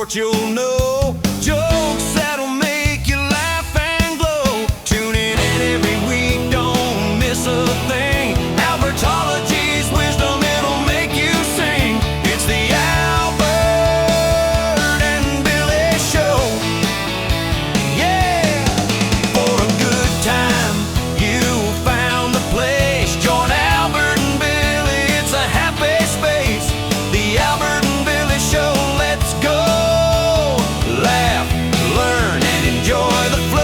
sport you'll know. Jokes that'll make you laugh and glow. Tune in every week, don't miss a thing. Albertology's wisdom, it'll make you sing. It's the Albert and Billy Show. Yeah! For a good time, you found the place. Join Albert and Billy, it's a happy space. The Albert and Billy Show, let's go. Laugh, learn, and enjoy the flow.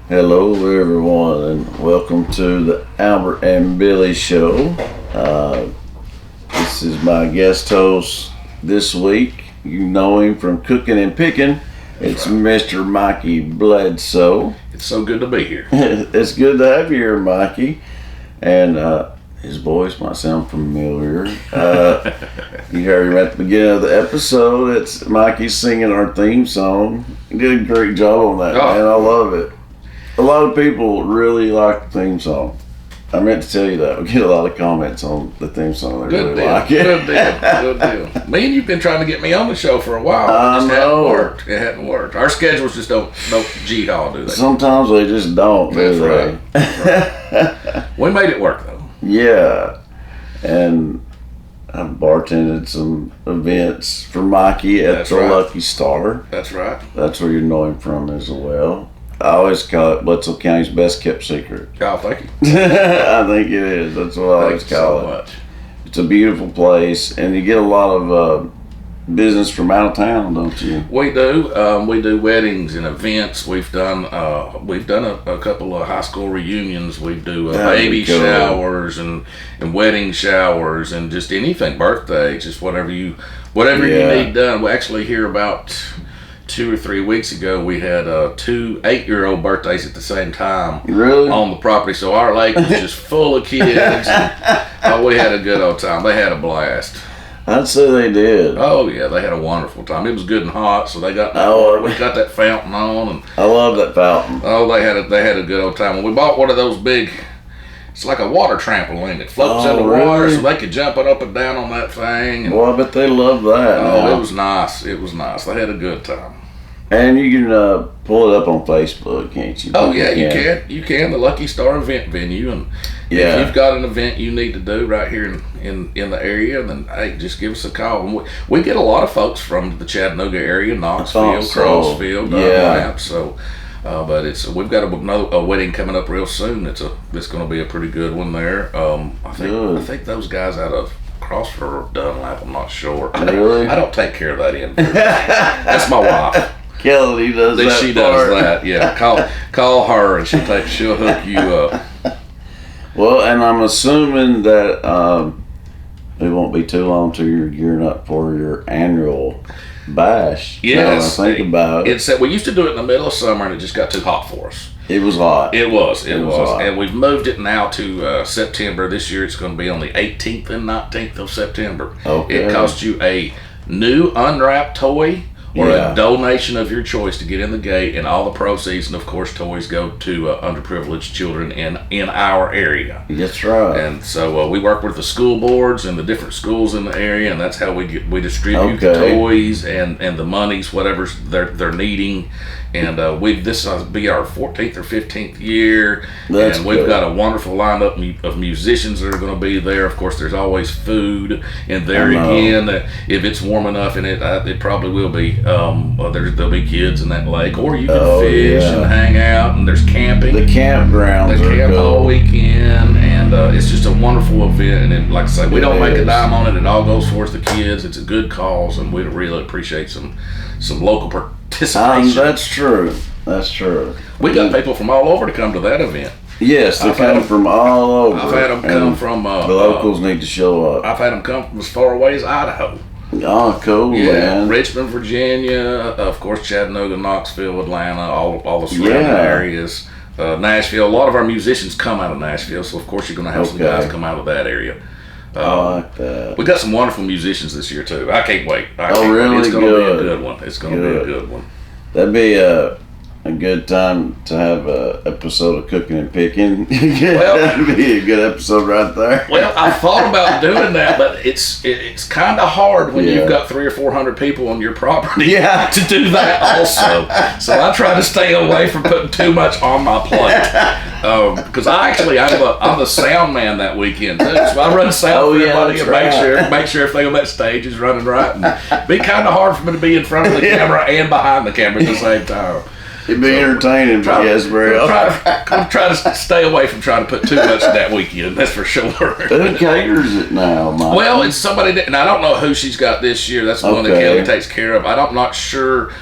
Hello everyone and welcome to the Albert and Billy Show. This is my guest host this week. You know him from Cooking and Picking. It's Mr. Mikey Bledsoe. It's so good to be here. It's good to have you here, Mikey. And his voice might sound familiar. You heard him at the beginning of the episode. It's Mikey singing our theme song. He did a great job on that, man. I love it. A lot of people really like the theme song. I meant to tell you that. We get a lot of comments on the theme song. They really like it. Good deal. Me and you've been trying to get me on the show for a while. I know. It hadn't worked. Our schedules just don't G-haul, do they? Sometimes they just don't, do they? That's right. We made it work, though. Yeah. And I've bartended some events for Mikey at That's the right. Lucky Star. That's right. That's where you know him from as well. I always call it Bledsoe County's best kept secret. Oh, thank you. I think it is. That's what I always Thank you call so it. much. It's a beautiful place, and you get a lot of business from out of town, don't you? We do. We do weddings and events. We've done a couple of high school reunions. We do baby cool. showers and wedding showers and just anything, birthdays, just whatever you need done. We actually hear about 2 or 3 weeks ago, we had 2 8-year-old birthdays at the same time. Really? On the property. So our lake was just full of kids. And, we had a good old time. They had a blast. I'd say they did. Oh yeah, they had a wonderful time. It was good and hot, so they got we got that fountain on, and I love that fountain. they had a good old time. And we bought one of those big. It's like a water trampoline that floats in the water, so they could jump it up and down on that thing. And, Well, I bet they love that. it was nice. It was nice. They had a good time. And you can pull it up on Facebook, can't you? Oh yeah, you can. You can. The Lucky Star event venue, and if you've got an event you need to do right here in the area, then hey, just give us a call. And we get a lot of folks from the Chattanooga area, Knoxville, Crossville, Dunlap. So, but we've got a wedding coming up real soon. It's going to be a pretty good one there. I think those guys out of Crossville or Dunlap. I'm not sure. Really? I don't take care of that end. That's my wife. Kelly does that. She does that. Yeah. Call her and she'll hook you up. Well, and I'm assuming that it won't be too long till you're gearing up for your annual bash. Yes. Now I think about it. We used to do it in the middle of summer and it just got too hot for us. It was hot. It was hot. And we've moved it now to September. This year it's going to be on the 18th and 19th of September. Okay. It costs you a new unwrapped toy or a donation of your choice to get in the gate, and all the proceeds and of course toys go to underprivileged children in our area. That's right. And so we work with the school boards and the different schools in the area, and that's how we distribute the toys and the monies, whatever they're needing. And this will be our 14th or 15th year. That's and we've good. got a wonderful lineup of musicians that are going to be there. Of course, there's always food, and there again, if it's warm enough, and it probably will be. There'll be kids in that lake, or you can fish and hang out. And there's camping. The campgrounds They camp are all cool. weekend, and it's just a wonderful event. And like I say, we don't make a dime on it. It all goes towards the kids. It's a good cause, and we really appreciate some local participation. That's true. That's true. We got people from all over to come to that event. Yes, they come from all over. I've had them come from. The locals need to show up. I've had them come from as far away as Idaho. Oh, cool, man. Richmond, Virginia, of course, Chattanooga, Knoxville, Atlanta, all the surrounding areas. Nashville. A lot of our musicians come out of Nashville, so of course you're going to have some guys come out of that area. I like that. We got some wonderful musicians this year too. I can't wait. Really? It's going to be a good one. It's going to be a good one. That'd be a good time to have a episode of Cooking and Picking. Well, that'd be a good episode right there. Well, I thought about doing that, but it's kind of hard when you've got 300 or 400 people on your property to do that also. So I try to stay away from putting too much on my plate. Because I'm the sound man that weekend too. So I run sound for everybody and make sure everything on that stage is running right. And it'd be kind of hard for me to be in front of the camera and behind the camera at the same time. It'd be entertaining, but yes, very I'm trying to stay away from trying to put too much that weekend. That's for sure. Who caters it now, Mike? Well, it's somebody that, and I don't know who she's got this year. That's the one that Kelly takes care of. I'm not sure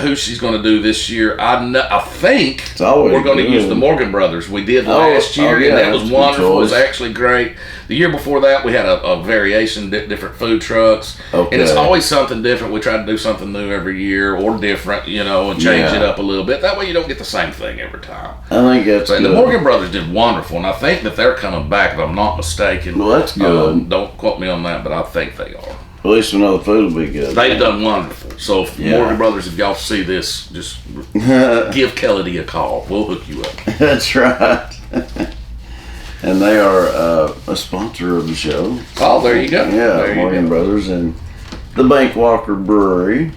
who she's going to do this year. I think we're going to use the Morgan Brothers. We did last year, and that was wonderful. It was actually great. The year before that, we had a variation, different food trucks. And it's always something different. We try to do something new every year or different, and change it up a little bit. That way you don't get the same thing every time. I think that's good. And the Morgan Brothers did wonderful, and I think that they're coming back, if I'm not mistaken. Well, that's good. Don't quote me on that, but I think they are. At least we know the food will be good. They've done wonderful. So, if Morgan Brothers, if y'all see this, just give Kelly a call. We'll hook you up. That's right. And they are a sponsor of the show. Oh, there you go. Yeah, Morgan Brothers and the Bankwalker Brewery.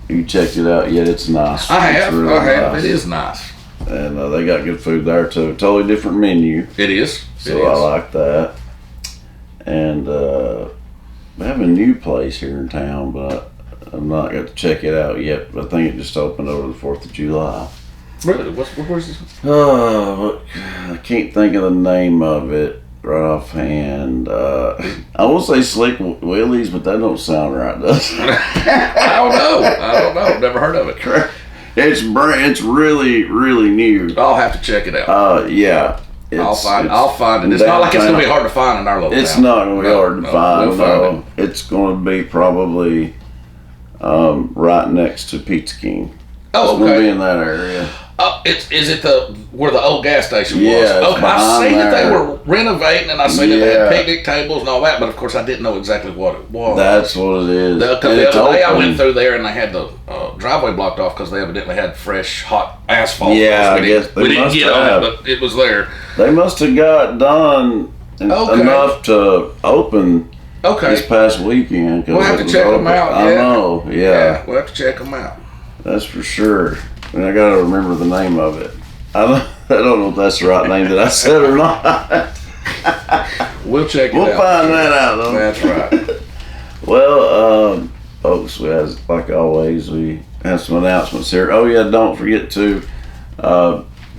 You checked it out yet? It's nice. I have. Really nice. It is nice. And they got good food there too. Totally different menu. It is. So I like that. And we have a new place here in town, but I've not got to check it out yet. But I think it just opened over the 4th of July. Really? Where's this? I can't think of the name of it right offhand. I will say Slick Willie's, but that don't sound right, does it? I don't know. Never heard of it. It's really, really new. I'll have to check it out. Yeah. I'll find it. It's not like it's going to be hard to find in our little town. It's not going to be hard to find. No. It's going to be probably right next to Pizza King. Oh, it's going to be in that area. Is it where the old gas station was? Yeah. I've seen that they were renovating, and I seen that they had picnic tables and all that, but of course I didn't know exactly what it was. That's what it is. The other day I went through there and they had the driveway blocked off because they evidently had fresh, hot asphalt. Yeah, I guess we didn't get on it, but it was there. They must have got done enough to open this past weekend. We'll have to check them out. I know, yeah. We'll have to check them out. That's for sure. And I got to remember the name of it. I don't know if that's the right name that I said or not. We'll check it out. We'll find that out, though. That's right. Well, folks, like always, we have some announcements here. Oh, yeah, don't forget to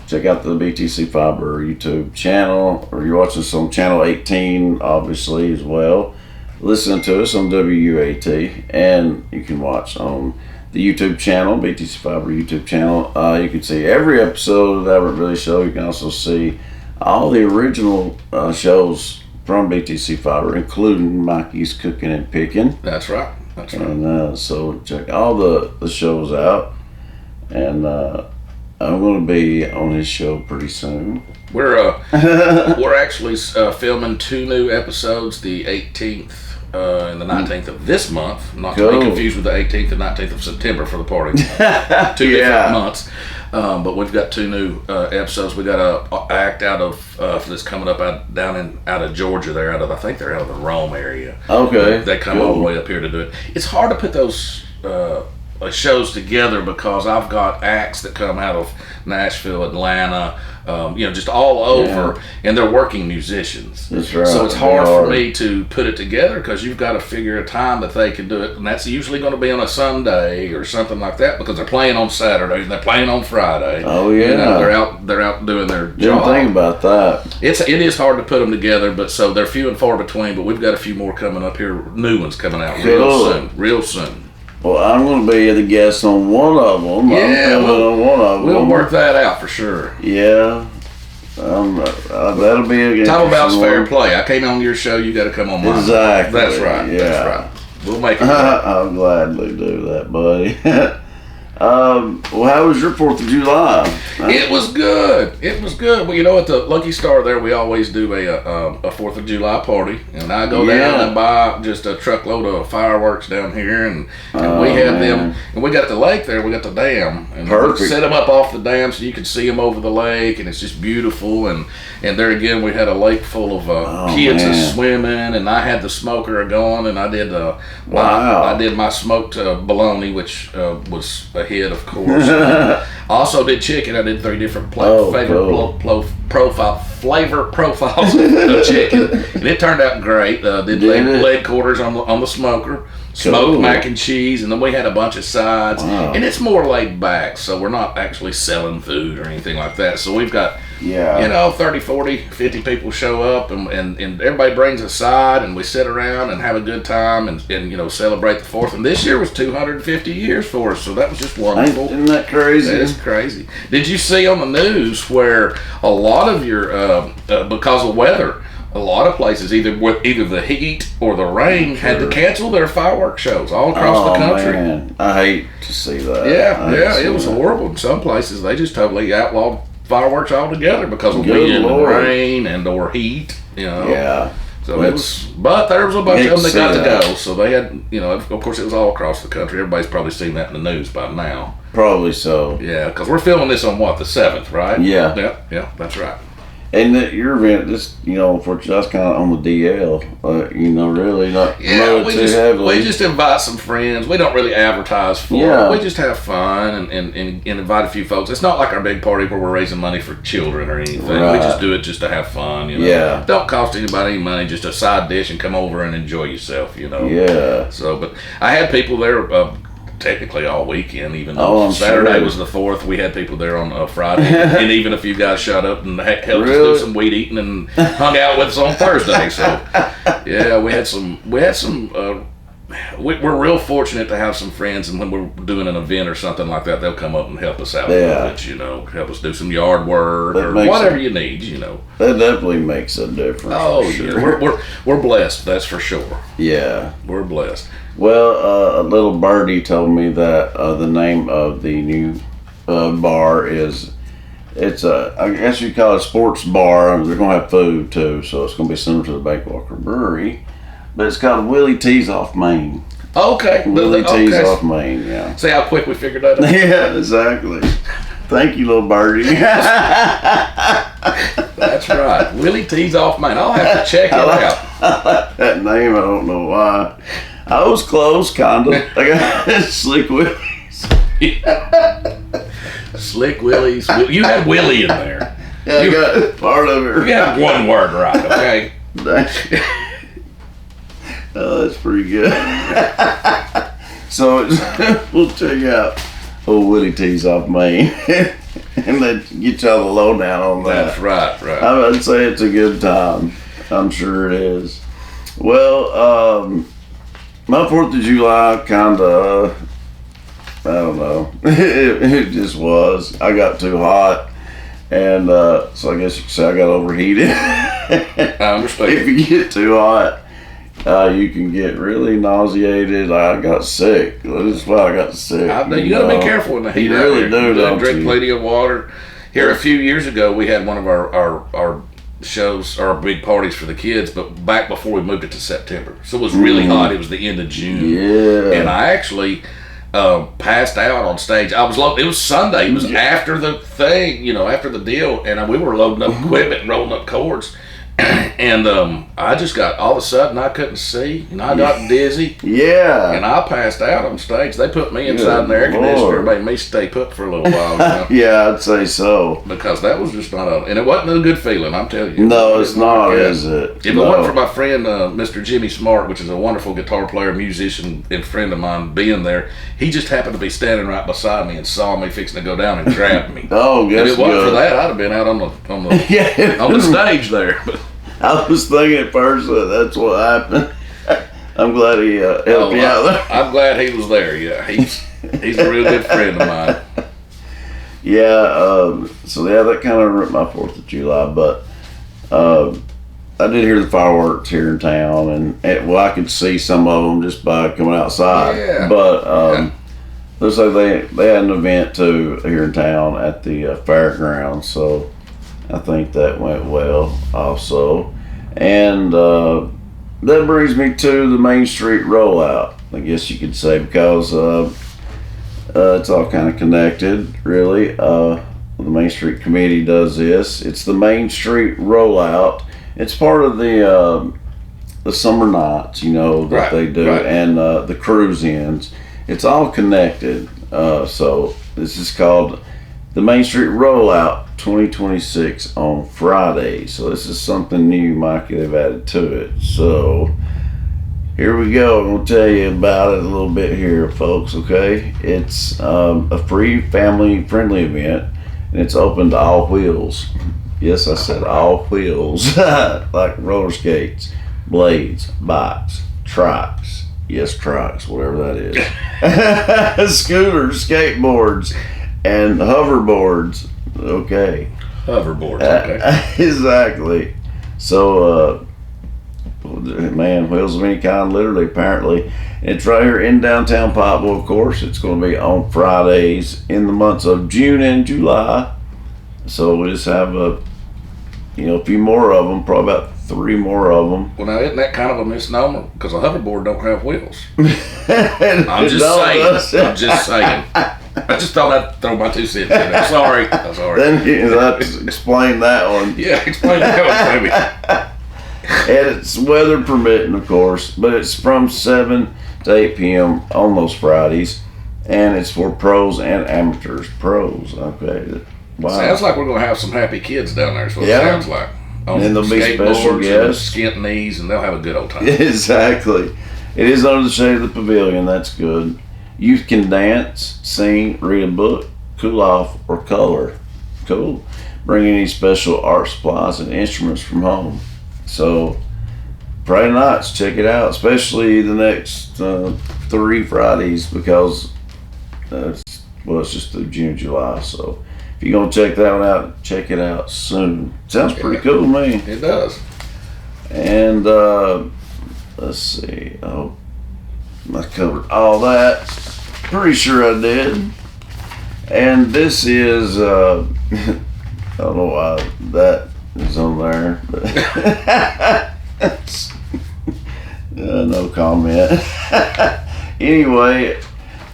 check out the BTC Fiber YouTube channel, or you're watching us on Channel 18, obviously, as well. Listen to us on WUAT, and you can watch on the YouTube channel, BTC Fiber YouTube channel. You can see every episode of the Albert Billy Show. You can also see all the original shows from BTC Fiber, including Mikey's Cooking and Picking. That's right. And so check all the shows out. And I'm going to be on his show pretty soon. We're actually filming 2 new episodes, the 18th. And the 19th of this month, not to be confused with the 18th and 19th of September for the party. 2 different months. But we've got 2 new episodes. We got an act out of that's coming up out of Georgia. I think they're out of the Rome area. Okay. They come all the way up here to do it. It's hard to put those shows together because I've got acts that come out of Nashville, Atlanta, just all over, and they're working musicians. That's right. So it's hard for me to put it together because you've got to figure a time that they can do it, and that's usually going to be on a Sunday or something like that because they're playing on Saturday and they're playing on Friday. Oh yeah, they're out doing their job. Didn't think about that. It is hard to put them together, but so they're few and far between. But we've got a few more coming up here, new ones coming out real soon. Well, I'm going to be the guest on one of them. Yeah, we'll work that out for sure. Yeah. That'll be a good Talk about fair play. I came on your show, you got to come on mine. Exactly. That's right. Yeah. That's right. We'll make it. I'll gladly do that, buddy. Well, how was your 4th of July? It was good. It was good. Well, you know, at the Lucky Star there, we always do a 4th of July party. And I go down and buy just a truckload of fireworks down here. And we had them. And we got the lake there. We got the dam. And we set them up off the dam so you could see them over the lake. And it's just beautiful. And there again, we had a lake full of kids swimming. And I had the smoker going. And I did I did my smoked bologna, which was a hit, of course. I also did chicken. I did 3 different flavor profiles of chicken, and it turned out great. Did leg quarters on the smoker, smoked mac and cheese, and then we had a bunch of sides. And it's more laid back, so we're not actually selling food or anything like that. So we've got 30, 40, 50 people show up, and everybody brings a side, and we sit around and have a good time and celebrate the 4th. And this year was 250 years for us, so that was just wonderful. Isn't that crazy? That is crazy. Did you see on the news where a lot of your because of weather, a lot of places either the heat or the rain had to cancel their fireworks shows all across the country. Man. I hate to see that. It was horrible. In some places, they just totally outlawed fireworks altogether because of wind and rain and or heat. Yeah. So but there was a bunch of them that got to go. So they had, of course, it was all across the country. Everybody's probably seen that in the news by now. Probably so. Yeah, because we're filming this on the 7th, right? Yeah. Yeah, that's right. And your event, unfortunately, that's kind of on the DL. Really not too heavily. We just invite some friends. We don't really advertise for it. We just have fun and invite a few folks. It's not like our big party where we're raising money for children or anything. Right. We just do it just to have fun. Yeah. Don't cost anybody any money. Just a side dish and come over and enjoy yourself. Yeah. So, but I had people there. Technically all weekend, even though Saturday was the 4th, we had people there on Friday, and even a few guys shot up and helped us do some weed eating and hung out with us on Thursday. So, yeah, we had some. We're real fortunate to have some friends, and when we're doing an event or something like that, they'll come up and help us out with it. Help us do some yard work or whatever you need. That definitely makes a difference. Oh, sure. We're blessed. That's for sure. Yeah, we're blessed. Well, a little birdie told me that the name of the new bar is, I guess you call it a sports bar. They're going to have food too, so it's going to be similar to the Bankwalker Brewery. But it's called Willie T's Off Main. Okay. Willie T's Off Main, yeah. See how quick we figured that out? Yeah, exactly. Thank you, little birdie. That's right. Willie T's Off Main. I'll have to check it out. I like that name. I don't know why. I was close, kind of. I got Slick Willie's. Slick Willie's. You had Willie in there. Yeah, I got part of it. You had one word right, okay? Oh, that's pretty good. So we'll check out old Willie T's Off Main and then get y'all the lowdown on that. That's right. I would say it's a good time. I'm sure it is. Well, my 4th of July kind of, I don't know, it just was. I got too hot, and so I guess you could say I got overheated. I understand. If you get too hot, you can get really nauseated. I got sick. That's why I got sick. You got to be careful in the heat. You really do. Drink plenty of water. Here a few years ago, we had one of our shows, our big parties for the kids, but back before we moved it to September. So it was really hot. It was the end of June. Yeah. And I actually passed out on stage. It was Sunday. It was after the thing, after the deal, and we were loading up equipment and rolling up cords. And I just got, all of a sudden, I couldn't see, and I got dizzy. Yeah. And I passed out on stage. They put me inside in the air conditioner, made me stay put for a little while. Yeah, I'd say so. Because that was just not and it wasn't a good feeling, I'm telling you. No, it's not, is it? If it wasn't for my friend, Mr. Jimmy Smart, which is a wonderful guitar player, musician, and friend of mine, being there, he just happened to be standing right beside me and saw me fixing to go down and grabbed me. Oh, guess if it wasn't for that, I'd have been out on the stage there. I was thinking at first that's what happened. I'm glad he helped you out there. I'm glad he was there. Yeah, he's a real good friend of mine. Yeah. So that kind of ruined my 4th of July, but I did hear the fireworks here in town, and I could see some of them just by coming outside. Yeah. But looks like they had an event too here in town at the fairgrounds, so I think that went well also. And that brings me to the Main Street rollout, I guess you could say, because it's all kind of connected, really. The Main Street Committee does this. It's the Main Street rollout. It's part of the summer nights, that they do, and the cruise ins. It's all connected. So this is called the Main Street Rollout 2026 on Friday. So this is something new, Mikey, they've added to it. So here we go. I'm going to tell you about it a little bit here, folks, okay? It's a free family-friendly event, and it's open to all wheels. Yes, I said all wheels, like roller skates, blades, bikes, trikes. Yes, trikes, whatever that is. Scooters, skateboards, and hoverboards. Okay. Hoverboards, okay. Exactly. So, man, wheels of any kind, literally, apparently. It's right here in downtown Pikeville, of course. It's going to be on Fridays in the months of June and July. So we just have a few more of them, probably about 3 more of them. Well, now, isn't that kind of a misnomer? Because a hoverboard don't have wheels. I'm just saying. I just thought I'd throw my 2 cents in there. Sorry. I'm sorry. Then you have to explain that one. Yeah, explain that one, baby. And it's weather permitting, of course, but it's from 7 to 8 p.m. on those Fridays, and it's for pros and amateurs. Pros, okay. Wow. Sounds like we're going to have some happy kids down there, is what it sounds like. And there'll be special guests. Skint knees, and they'll have a good old time. Exactly. It is under the shade of the pavilion. That's good. Youth can dance, sing, read a book, cool off, or color. Cool. Bring any special art supplies and instruments from home. So, Friday nights, check it out, especially the next 3 Fridays, because it's just through June, July. So, if you're going to check that one out, check it out soon. Sounds pretty cool to me. It does. And let's see. Oh, I covered all that. Pretty sure I did. And this is, I don't know why that is on there, but no comment. Anyway,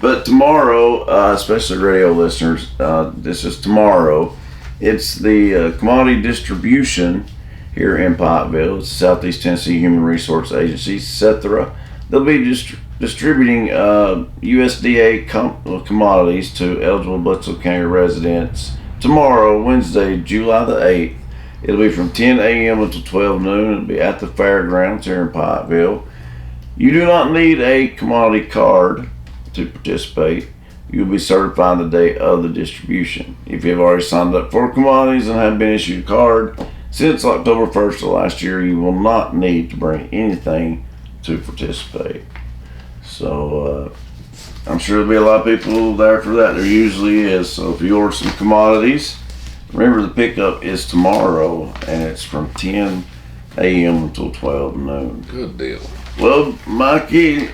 but tomorrow, especially radio listeners, this is tomorrow. It's the commodity distribution here in Pikeville. It's Southeast Tennessee Human Resource Agency, CETHRA. They'll be distributing USDA commodities to eligible Bledsoe County residents tomorrow, Wednesday, July the 8th. It'll be from 10 a.m. until 12 noon. It'll be at the fairgrounds here in Pikeville. You do not need a commodity card to participate. You'll be certified the day of the distribution. If you've already signed up for commodities and have been issued a card since October 1st of last year, you will not need to bring anything to participate. So I'm sure there'll be a lot of people there for that. There usually is. So if you order some commodities, remember the pickup is tomorrow, and it's from 10 a.m. until 12 noon. Good deal. Well, Mikey,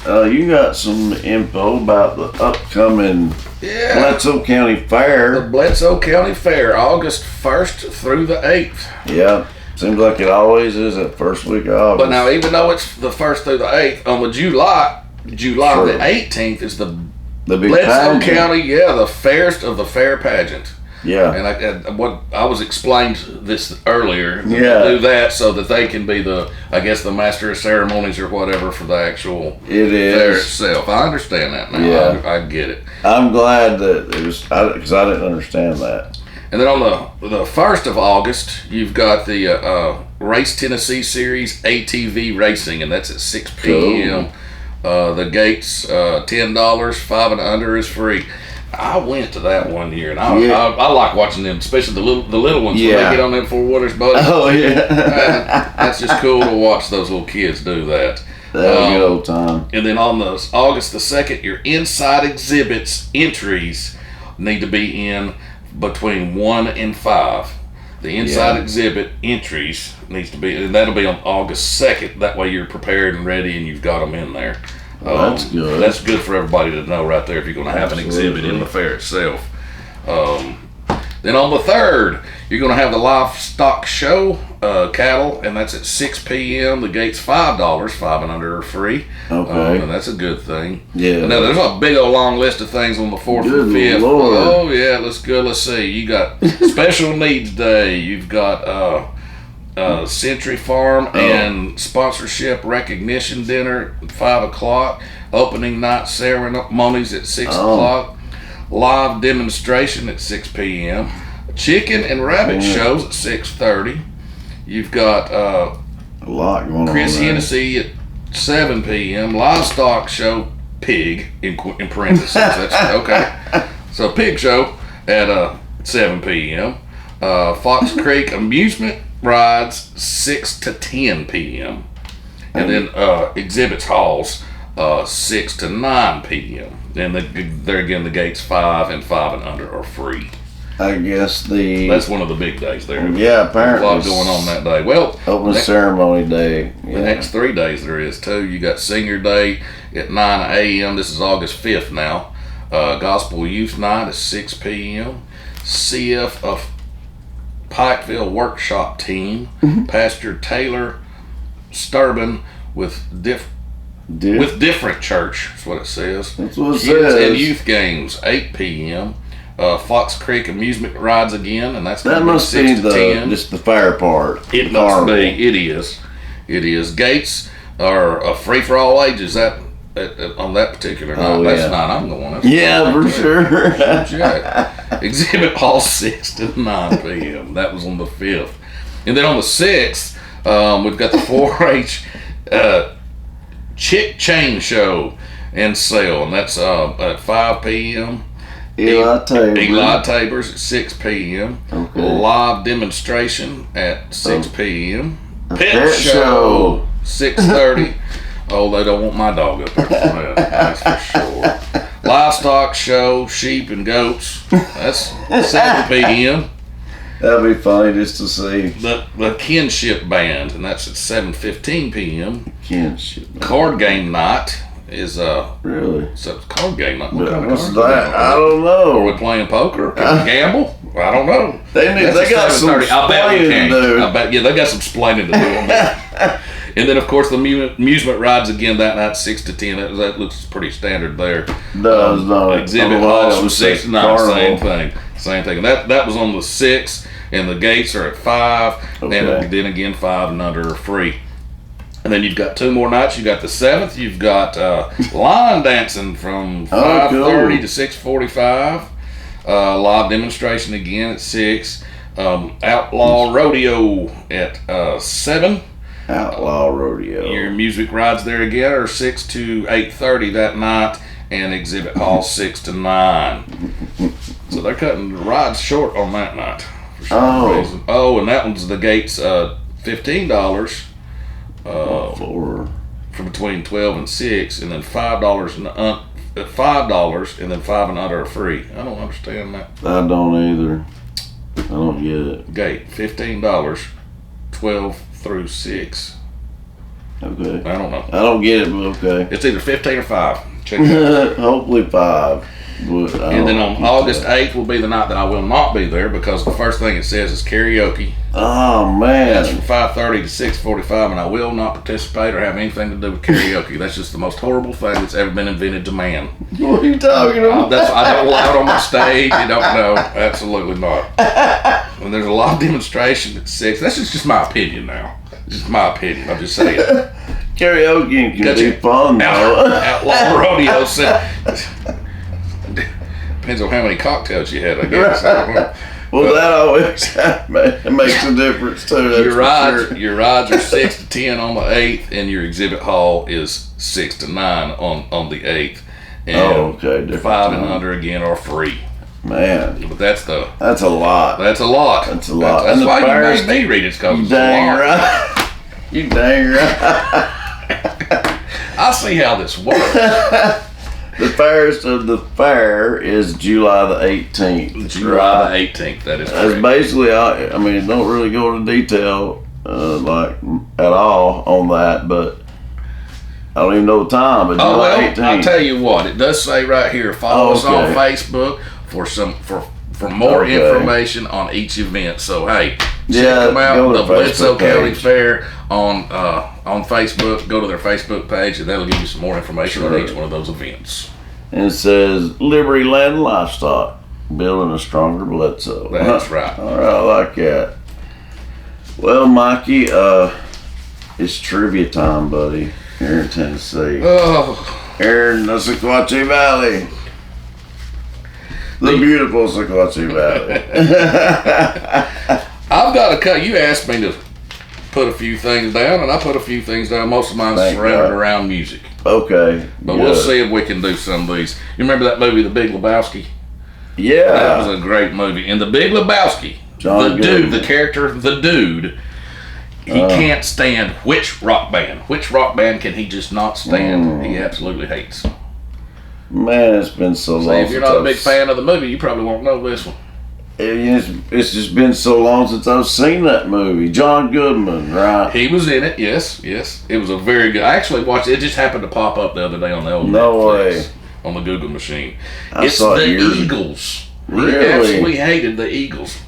you got some info about the upcoming Bledsoe County Fair. The Bledsoe County Fair, August 1st through the 8th. Yeah, seems like it always is that first week of August. But now, even though it's the 1st through the 8th, on the July the 18th is the big Bledsoe pageant. County, the fairest of the fair pageant. Yeah. And what I was explained this earlier, Yeah. do that so that they can be the master of ceremonies or whatever for the actual It is. fair itself. I understand that now. Yeah. I get it. I'm glad that it was, because I didn't understand that. And then on the 1st of August, you've got the Race Tennessee Series ATV Racing, and that's at 6 p.m. The gates, $10, 5 and under is free. I went to that one year, and I like watching them, especially the little ones when they get on them 4-wheelers, buddy. Oh, yeah. That's just cool to watch those little kids do that. That was a good old time. And then on the August the 2nd, your inside exhibits entries need to be in between 1 and 5. The inside exhibit entries needs to be, and that'll be on August 2nd. That way you're prepared and ready, and you've got them in there. That's good. That's good for everybody to know right there if you're going to have an exhibit in the fair itself. Then on the 3rd, you're going to have the livestock show, cattle, and that's at 6 p.m. The gate's $5, 5 and under are free. Okay. And that's a good thing. Yeah. Now, there's a big old long list of things on the 4th Good and 5th. Lord. Oh, yeah, let's go. Let's see. You got Special Needs Day. You've got Century Farm and Sponsorship Recognition Dinner at 5 o'clock. Opening night ceremonies at 6 o'clock. Live demonstration at 6 p.m. Chicken and rabbit shows at 6:30. You've got a lot going on. Chris Hennessy at 7 p.m. Livestock show, pig in parentheses. That's okay. So pig show at 7 p.m. Fox Creek amusement rides 6 to 10 p.m. And then exhibits halls 6 to 9 p.m. And there again, the gates 5 and 5 and under are free. I guess that's one of the big days there. Yeah, apparently. There's a lot going on that day. Well, opening ceremony day. The next 3 days there is too. You got Senior Day at 9 a.m. This is August 5th now. Gospel Youth Night at 6 p.m. CF of Pikeville Workshop Team. Pastor Taylor Sturbin with different church. That's what it says. That's what it Kids says. and Youth Games 8 p.m. Fox Creek amusement rides again, and that's that must be 6 to 10. just the fair part. It must be. It is. It is. Gates are free for all ages. That on that particular night. That's not. I'm going. That's for sure. Exhibit hall 6 to 9 p.m. That was on the 5th, and then on the 6th, we've got the 4-H Chick Chain Show and Sale, and that's at 5 p.m. Eli Tabor's at 6 p.m. Okay. Live demonstration at 6 p.m. Pet show 6:30. Oh, they don't want my dog up there for that. That's for sure. Livestock show, sheep and goats. That's 7 p.m. That'd be funny just to see. The Kinship Band, and that's at 7:15 p.m. Kinship Band. Card game night is really. So it's card game night. What's that? I don't know. Are we playing poker? Can we gamble? I don't know. They got some explaining to do. I bet they got some explaining to do on that. And then, of course, the amusement rides again that night, 6 to 10. That looks pretty standard there. No, exhibit halls from 6 to 9. Same thing. And that was on the 6th, and the gates are at 5. Okay. And then again, 5 and under are free. And then you've got 2 more nights. You've got the 7th. You've got line dancing from 5:30 to 6:45. Live demonstration again at 6. Outlaw rodeo at 7. Outlaw rodeo. Your music rides there again are 6 to 8:30 that night, and exhibit hall 6 to 9. So they're cutting the rides short on that night for some reason. Oh, and that one's the gates $15 for between 12 and 6, and then $5 and $5 and then 5 and under are free. I don't understand that. I don't either. I don't get it. Gate $15, 12 through 6. Okay. I don't know. I don't get it, but okay. It's either 15 or 5. Check it out. Hopefully 5. And then on August 8th will be the night that I will not be there, because the first thing it says is karaoke. Oh, man. That's from 5:30 to 6:45, and I will not participate or have anything to do with karaoke. That's just the most horrible thing that's ever been invented to man. What are you talking about? I don't allow it on my stage. You don't know. Absolutely not. When there's a live demonstration at 6, that's just my opinion now. It's just my opinion. I'm just saying. Karaoke can be fun, though. Outlaw rodeo. Depends on how many cocktails you had, I guess. Well, that always makes a difference too. Your rides are 6 to 10 on the 8th, and your exhibit hall is 6 to 9 on the 8th. And 5 and under again are free. Man, but that's a lot. That's a lot. That's and why you made me read it, because it's dang right. You dang right. I see how this works. The fairest of the fair is July the 18th. July the 18th, that is correct. That's basically, I mean, don't really go into detail like at all on that, but don't even know the time, but July 18th. I'll tell you what. It does say right here. Follow us on Facebook for more information on each event. So hey, check them out. The Bledsoe County Fair on Facebook. Go to their Facebook page, and that'll give you some more information on each one of those events. And it says Liberty Land Livestock, building a stronger Bledsoe. That's right. All right, I like that. Well, Mikey, it's trivia time, buddy, here in Tennessee. Oh. Here in the Sequatchie Valley. The beautiful Sequatchie Valley. I've got a cut. You asked me to put a few things down, and I put a few things down. Most of mine's surrounded around music. Okay. But we'll see if we can do some of these. You remember that movie, The Big Lebowski? Yeah. That was a great movie. In The Big Lebowski, the character, the dude, he can't stand which rock band. Which rock band can he just not stand? He absolutely hates. Man, it's been so long. If you're not a big fan of the movie, you probably won't know this one. It's just been so long since I've seen that movie. John Goodman, right? He was in it, yes. It was a very good. I actually watched it. It just happened to pop up the other day on the old Netflix, on the Google machine. It's the Eagles. Really? He absolutely hated the Eagles.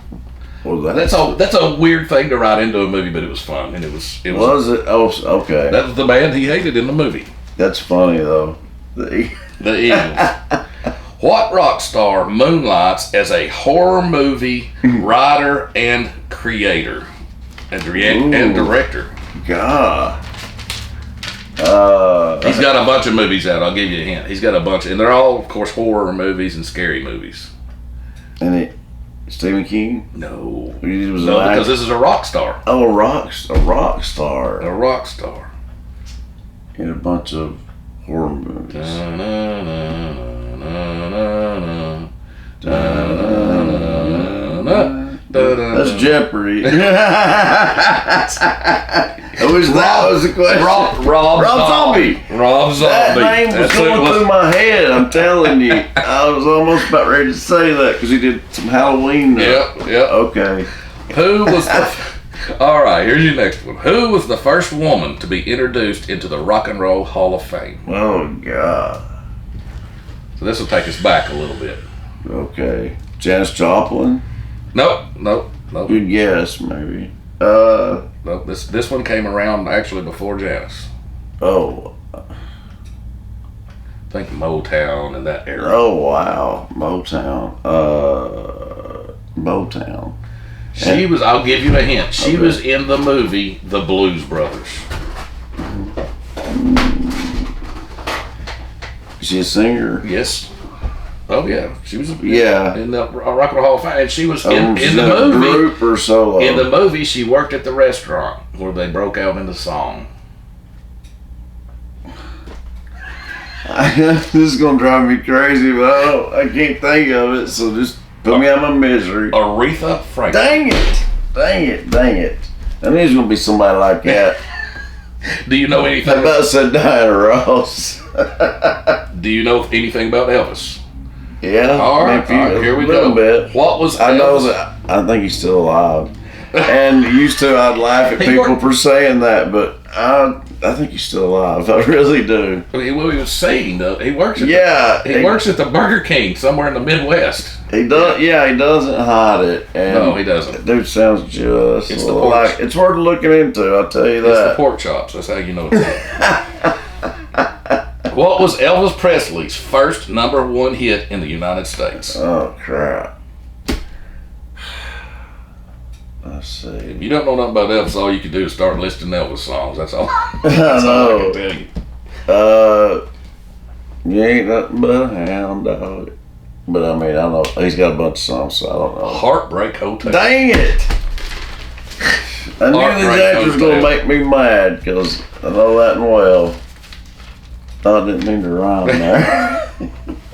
Well, that's a weird thing to write into a movie, but it was fun, and it was. Was it? Oh, okay. That was the band he hated in the movie. That's funny though. The Eagles. What rock star moonlights as a horror movie writer and creator and director? God. He's got a bunch of movies out. I'll give you a hint. He's got a bunch, and they're all, of course, horror movies and scary movies. And Stephen King? No. Because this is a rock star. Oh, a rock star. A rock star. In a bunch of horror movies. That's Jeopardy. I wish that was the question. Rob Zombie. Rob Zombie. That name was going through my head. I'm telling you. I was almost about ready to say that because he did some Halloween. Yep. Okay. Who was the... All right, here's your next one. Who was the first woman to be introduced into the Rock and Roll Hall of Fame? Oh, God. So this will take us back a little bit. Okay. Janis Joplin? Nope. Good guess, maybe. Nope, this one came around actually before Janis. Oh. I think Motown and that era. Oh, wow. Motown. I'll give you a hint. She was in the movie The Blues Brothers. Is she a singer? Yes. Oh yeah, she was. In the Rock and Roll Hall of Fame, and she was in the movie. Group or solo? In the movie, she worked at the restaurant where they broke out into song. This is gonna drive me crazy, but I can't think of it. So just put me out of my misery. Aretha Franklin. Dang it! I knew it was gonna be somebody like that. Do you know anything? I about said Diana Ross. Do you know anything about Elvis? Yeah. All right, here we go. Bit. What was Elvis? I know that. I think he's still alive. And used to, I'd laugh at people for saying that, but I think he's still alive. I really do. Well, he was saying though. He works at he works at the Burger King somewhere in the Midwest. He does. Yeah, he doesn't hide it. And no, he doesn't. Dude sounds just it's the pork. it's worth looking into. I'll tell you that. It's the pork chops. That's how you know it's. What was Elvis Presley's first #1 hit in the United States? Oh crap. Let's see. If you don't know nothing about Elvis, all you can do is start listing Elvis songs. That's all. That's all I can tell you. You ain't nothing but a hound dog. But I mean, I know he's got a bunch of songs, so I don't know. Heartbreak Hotel. Dang it! I knew this answer was going to make me mad because I know that and well. I didn't mean to rhyme there.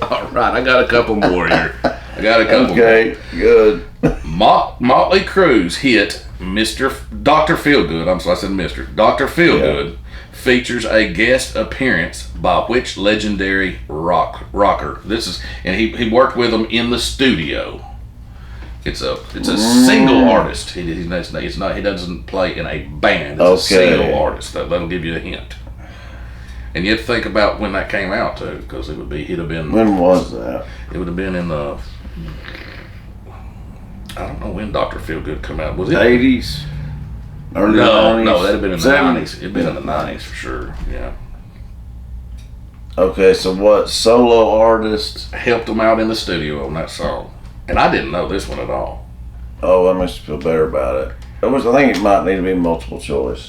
All right, I got a couple more here. Okay, good. Motley Crue's hit Dr. Feelgood. I'm sorry, I said Mr. Dr. Feelgood features a guest appearance by which legendary rocker? And he worked with them in the studio. It's a single artist. He doesn't play in a band. It's a single artist. That'll give you a hint. And you have to think about when that came out too, because he'd have been. When was that? It would have been in the. I don't know when Dr. Feelgood come out. Was it 80s? Early No, 90s? no, that'd have been in the 70s? 90s. It'd been in the 90s for sure. Yeah. Okay, so what solo artist? Helped him out in the studio on that song, and I didn't know this one at all. Oh, that makes me feel better about it. I think it might need to be multiple choice.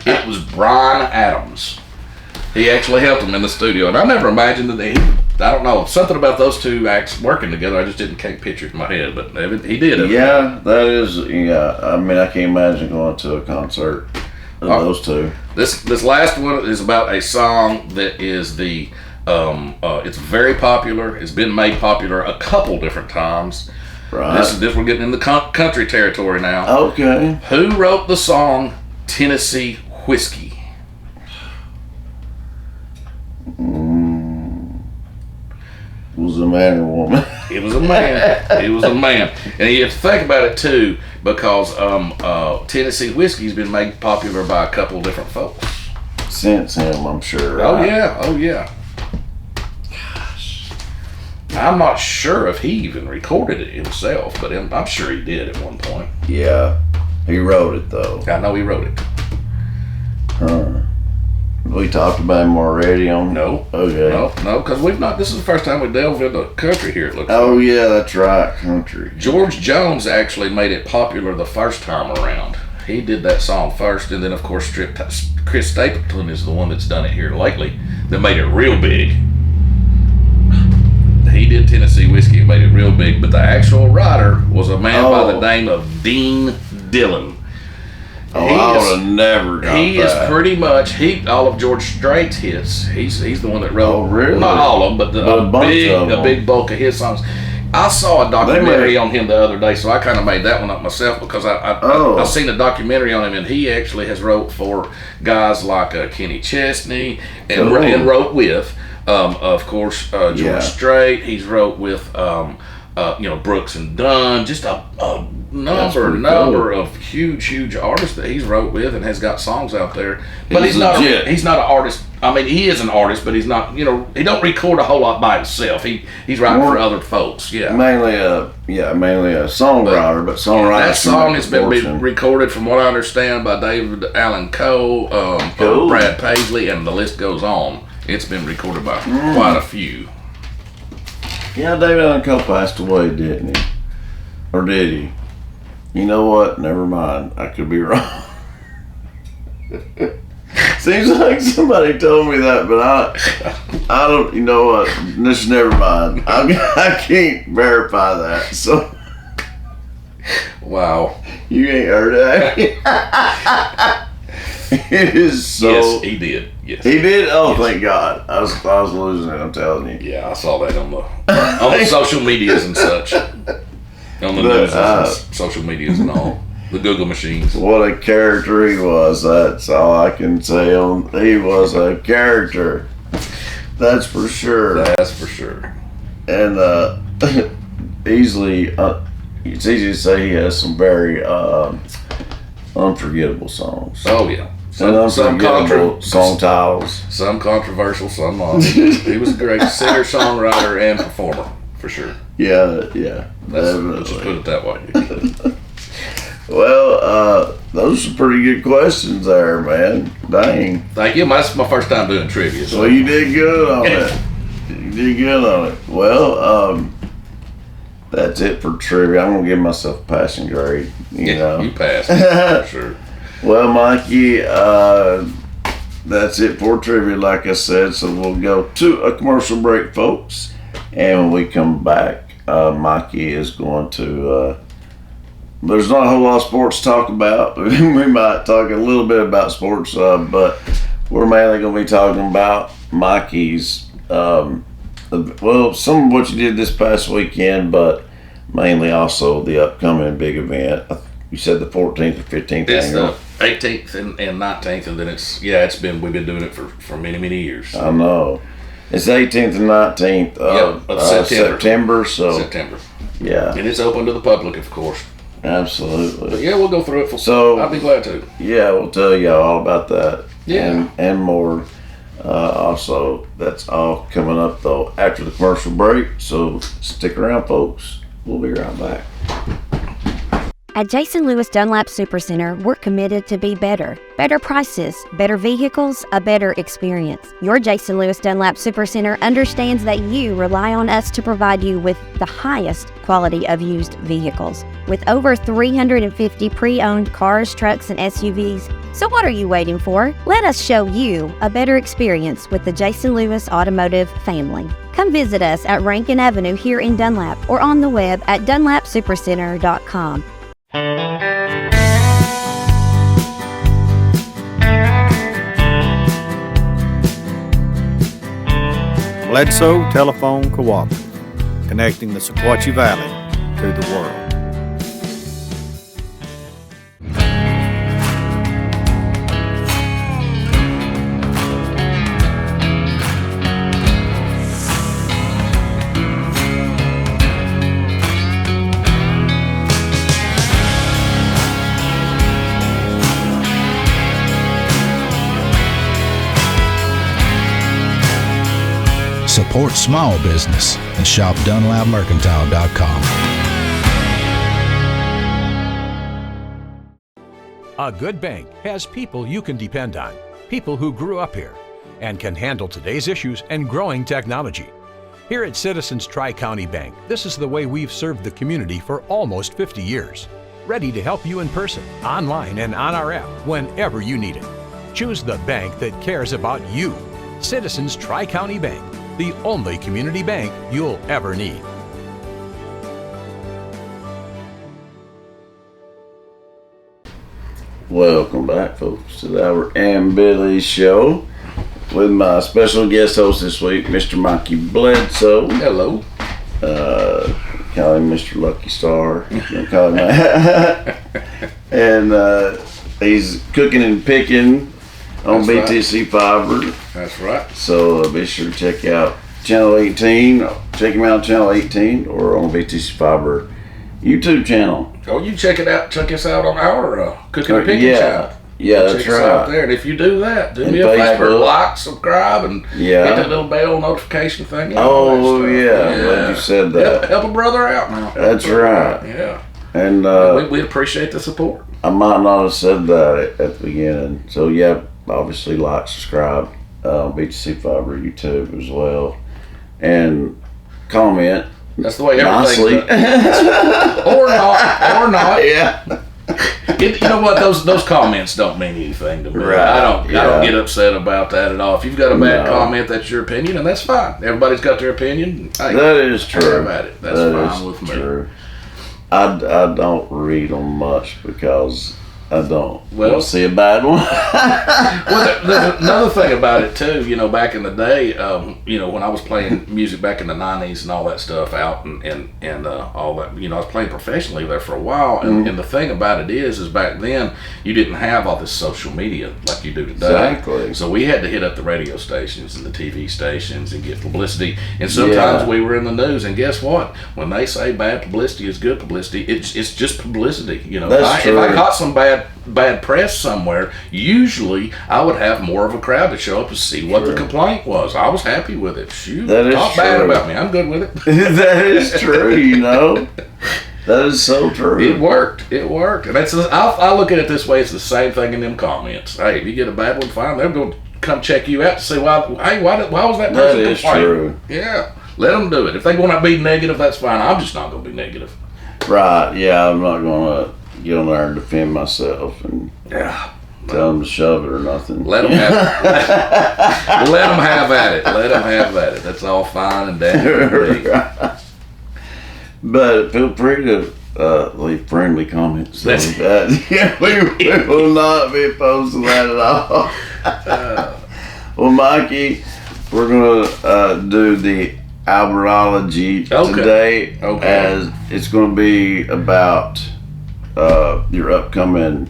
It was Bryan Adams. He actually helped him in the studio, and I never imagined that I don't know, something about those two acts working together. I just can't picture it in my head, but he did. Yeah, that is. Yeah, I mean, I can't imagine going to a concert of those two. This last one is about a song that is it's very popular. It's been made popular a couple different times. Right. This we're getting in the country territory now. Okay. Who wrote the song Tennessee Whiskey? Was a man or woman? It was a man. It was a man. And you have to think about it too, because Tennessee Whiskey's been made popular by a couple of different folks. Since him, I'm sure. Right? Oh yeah. Gosh. I'm not sure if he even recorded it himself, but I'm sure he did at one point. Yeah. He wrote it though. I know he wrote it. Huh. We talked about him already on. No. Okay. No, because we've not. This is the first time we delved into country here. It looks. Oh yeah, that's right, country. George Jones actually made it popular the first time around. He did that song first, and then of course Chris Stapleton is the one that's done it here lately that made it real big. He did Tennessee Whiskey and made it real big, but the actual writer was a man by the name of Dean Dillon. Oh, I would have never got that. He is pretty much all of George Strait's hits. He's the one that wrote. Oh, really? Not all of them, but a big bulk of his songs. I saw a documentary on him the other day, so I kind of made that one up myself because I seen a documentary on him, and he actually has wrote for guys like Kenny Chesney and wrote with, of course, George Strait. He's wrote with, Brooks and Dunn, just a number of huge artists that he's wrote with and has got songs out there. But he's not an artist. I mean, he is an artist, but he's not. He don't record a whole lot by himself. He's writing for other folks. Yeah, mainly a songwriter, but songwriter. That song has been recorded, from what I understand, by David Allan Coe, Brad Paisley, and the list goes on. It's been recorded by quite a few. Yeah, David Allan Coe passed away, didn't he? Or did he? You know what? Never mind. I could be wrong. Seems like somebody told me that, but I don't. You know what? Just never mind. I can't verify that. So. Wow. You ain't heard that. It is so. Yes, he did. Yes, he did. Oh, yes. Thank God! I was losing it. I'm telling you. Yeah, I saw that on the social medias and such. On the news and social medias and all. The Google machines. What a character he was. That's all I can say. He was a character. That's for sure. That's for sure. And easily, it's easy to say he has some very unforgettable songs. Oh, yeah. Some unforgettable song titles. Some controversial, some not. He was a great singer, songwriter, and performer, for sure. Yeah. Let's just put it that way. Well, those are pretty good questions there, man. Dang. Thank you. That's my first time doing trivia. So you did good on it. You did good on it. Well, that's it for trivia. I'm going to give myself a passing grade. You know. You passed. For sure. Well, Mikey, that's it for trivia, like I said. So we'll go to a commercial break, folks. And when we come back, Mikey is going to... there's not a whole lot of sports to talk about. We might talk a little bit about sports, but we're mainly going to be talking about Mikey's... some of what you did this past weekend, but mainly also the upcoming big event. You said the 14th or 15th It's annual. the 18th and 19th, and then we've been doing it for many years. I know. It's 18th and 19th of September. So September. Yeah. And it's open to the public, of course. Absolutely. But yeah, we'll go through it. So I'd be glad to. Yeah, we'll tell you all about that. Yeah. And more. Also, that's all coming up though after the commercial break. So stick around, folks. We'll be right back. At Jason Lewis Dunlap Supercenter, we're committed to be better. Better prices, better vehicles, a better experience. Your Jason Lewis Dunlap Supercenter understands that you rely on us to provide you with the highest quality of used vehicles. With over 350 pre-owned cars, trucks, and SUVs. So what are you waiting for? Let us show you a better experience with the Jason Lewis Automotive family. Come visit us at Rankin Avenue here in Dunlap or on the web at dunlapsupercenter.com. Bledsoe Telephone Cooperative, connecting the Sequatchie Valley to the world. Support small business and shop DunlapMercantile.com. A good bank has people you can depend on, people who grew up here and can handle today's issues and growing technology. Here at Citizens Tri-County Bank, this is the way we've served the community for almost 50 years. Ready to help you in person, online, and on our app whenever you need it. Choose the bank that cares about you. Citizens Tri-County Bank, the only community bank you'll ever need. Welcome back, folks, to the Albert and Billy Show with my special guest host this week, Mr. Mikey Bledsoe. Hello. Call him Mr. Lucky Star. Call him that. And he's cooking and picking on That's BTC Fiber. That's right. So be sure to check out Channel 18. Check him out on Channel 18 or on BTC Fiber YouTube channel. Oh, you check it out. Check us out on our Cooking and Picking channel. Yeah, that's check us out right. there. And if you do that, do And me a favor, Facebook. like, subscribe, and hit that little bell notification thing. Oh, yeah. I'm glad you said that. Help a brother out now. That's right. Yeah. And we appreciate the support. I might not have said that at the beginning. So, yeah, obviously like, subscribe, BTC Fiber, YouTube as well. And comment. That's the way Nicely. everything's or not. Yeah. You know what? Those comments don't mean anything to me. Right. I don't get upset about that at all. If you've got a bad comment, that's your opinion, and that's fine. Everybody's got their opinion. Hey, that is true. Have at it. That's fine with me. True. I don't read them much because I don't want to see a bad one. Well, there's another thing about it too. You know, back in the day, when I was playing music back in the '90s and all that stuff out and all that, I was playing professionally there for a while. And the thing about it is back then you didn't have all this social media like you do today. Exactly. So we had to hit up the radio stations and the TV stations and get publicity. And sometimes we were in the news. And guess what? When they say bad publicity is good publicity, it's just publicity. That's true. If I caught some bad press somewhere, usually I would have more of a crowd to show up to see what the complaint was. I was happy with it. Shoot, that is talk true. bad about me. I'm good with it. That is true. That is so true. It worked, and I look at it this way. It's the same thing in them comments. Hey, if you get a bad one, fine. They're going to come check you out to see why was that person That is complaining? true. Yeah, let them do it. If they want to be negative, that's fine. I'm just not going to be negative. Right? Yeah, I'm not going to get on there and defend myself and tell them to shove it or nothing. Let them have it. Let them have at it. Let them have at it. That's all fine and dandy. Right. But feel free to leave friendly comments. We will not be opposed to that at all. Well, Mikey, we're going to do the Albertology today, as it's going to be about your upcoming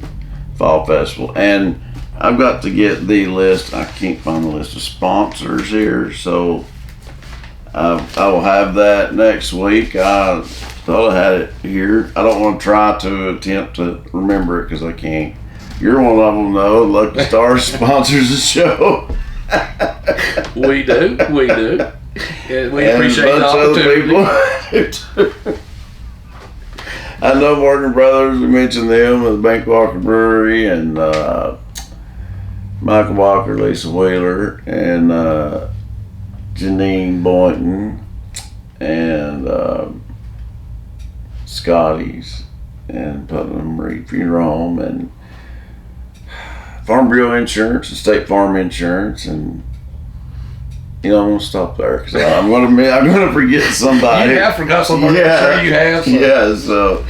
fall festival. And I've got to get the list. I can't find the list of sponsors here, so I will have that next week. Thought I had it here. I don't want to try to attempt to remember it because I can't. You're one of them, though. Lucky Stars sponsors the show. We do. Yeah, we appreciate and a bunch the of opportunity. other people. I know Morgan Brothers. We mentioned them, the Bank Walker Brewery, and Michael Walker, Lisa Wheeler, and Janine Boynton, and Scotty's, and Putnam Reed Funeral Home, and Farm Bureau Insurance, and State Farm Insurance, and I'm gonna stop there because I'm gonna forget somebody. You have forgot somebody. Yeah, I'm sure you have. So. Yeah. So,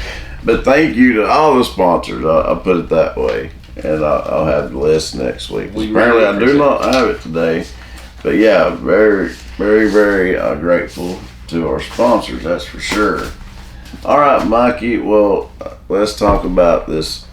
but thank you to all the sponsors. I'll put it that way, and I'll have the list next week. Apparently, I do not have it today, but yeah, very, very, very grateful to our sponsors. That's for sure. All right, Mikey. Well, let's talk about this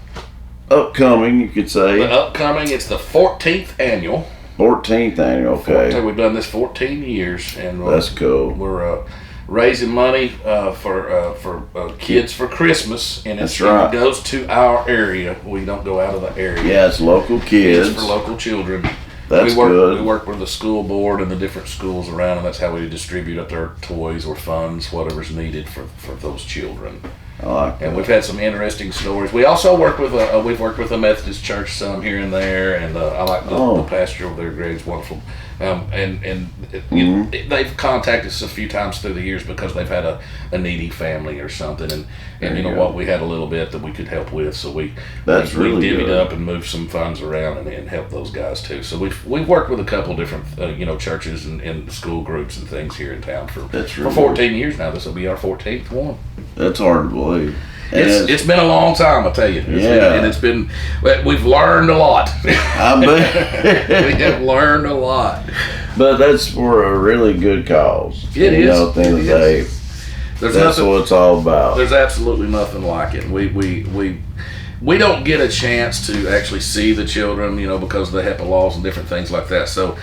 upcoming. You could say the upcoming. It's the 14th annual. 14th annual. Okay. We've done this 14 years, and that's cool. We're raising money for kids for Christmas, and that's right. It goes to our area. We don't go out of the area. Yeah, it's local kids. It's for local children. That's good. We work with the school board and the different schools around, and that's how we distribute up their toys or funds, whatever's needed for those children. I like that. And we've had some interesting stories. We also work with we've worked with a Methodist church some here and there, and I like the pastor over there. Greg's wonderful. They've contacted us a few times through the years because they've had a needy family or something, and you know what, we had a little bit that we could help with, so we divvied up and moved some funds around and helped those guys too. So we've worked with a couple different churches and school groups and things here in town for 14 years now. This will be our 14th one. That's hard to believe. It's been a long time, I tell you. We've learned a lot. I bet. We have learned a lot. But that's for a really good cause. It is. At the end of the day, that's what it's all about. There's absolutely nothing like it. We don't get a chance to actually see the children, because of the HEPA laws and different things like that. So,